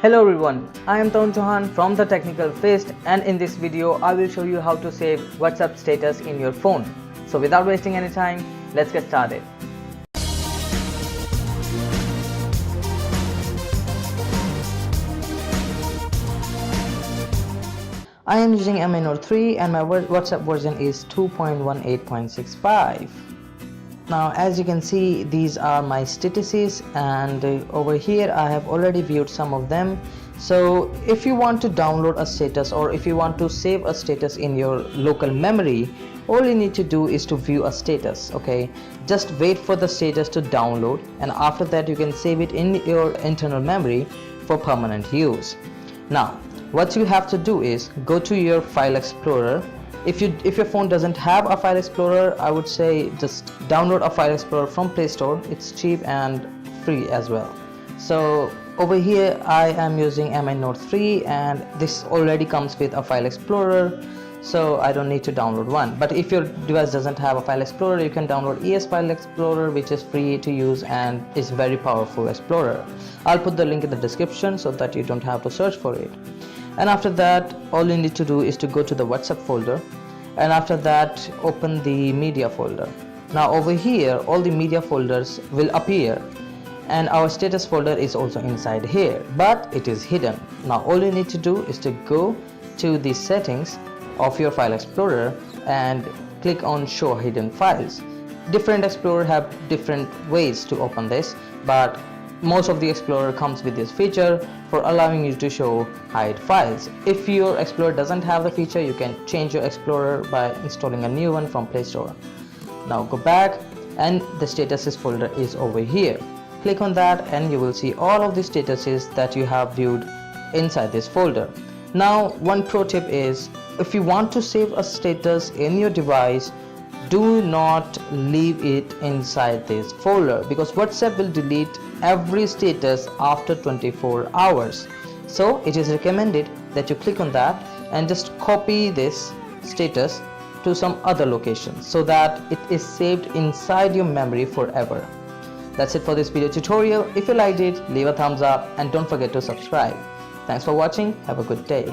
Hello everyone, I am Tarun Chauhan from The Technical Fist, and in this video I will show you how to save WhatsApp status in your phone. So without wasting any time, let's get started. I am using MI Note 3 and my WhatsApp version is 2.18.65. Now as you can see, these are my statuses, and over here I have already viewed some of them. So if you want to download a status or if you want to save a status in your local memory, all you need to do is to view a status. Okay, just wait for the status to download, and after that you can save it in your internal memory for permanent use. Now what you have to do is go to your file explorer. If your phone doesn't have a file explorer, I would say just download a file explorer from Play Store. It's cheap and free as well. So over here I am using MI Note 3 and this already comes with a file explorer, so I don't need to download one. But if your device doesn't have a file explorer, you can download ES File Explorer, which is free to use and is very powerful explorer. I'll put the link in the description so that you don't have to search for it. And after that, all you need to do is to go to the WhatsApp folder, and after that open the media folder. Now over here all the media folders will appear, and our status folder is also inside here, but it is hidden. Now all you need to do is to go to the settings of your file explorer and click on show hidden files. Different explorer have different ways to open this, but most of the explorer comes with this feature for allowing you to show hide files. If your explorer doesn't have the feature, you can change your explorer by installing a new one from Play Store. Now go back, and the statuses folder is over here. Click on that and you will see all of the statuses that you have viewed inside this folder. Now one pro tip is, if you want to save a status in your device, do not leave it inside this folder, because WhatsApp will delete every status after 24 hours. So it is recommended that you click on that and just copy this status to some other location so that it is saved inside your memory forever. That's it for this video tutorial. If you liked it, leave a thumbs up and don't forget to subscribe. Thanks for watching. Have a good day.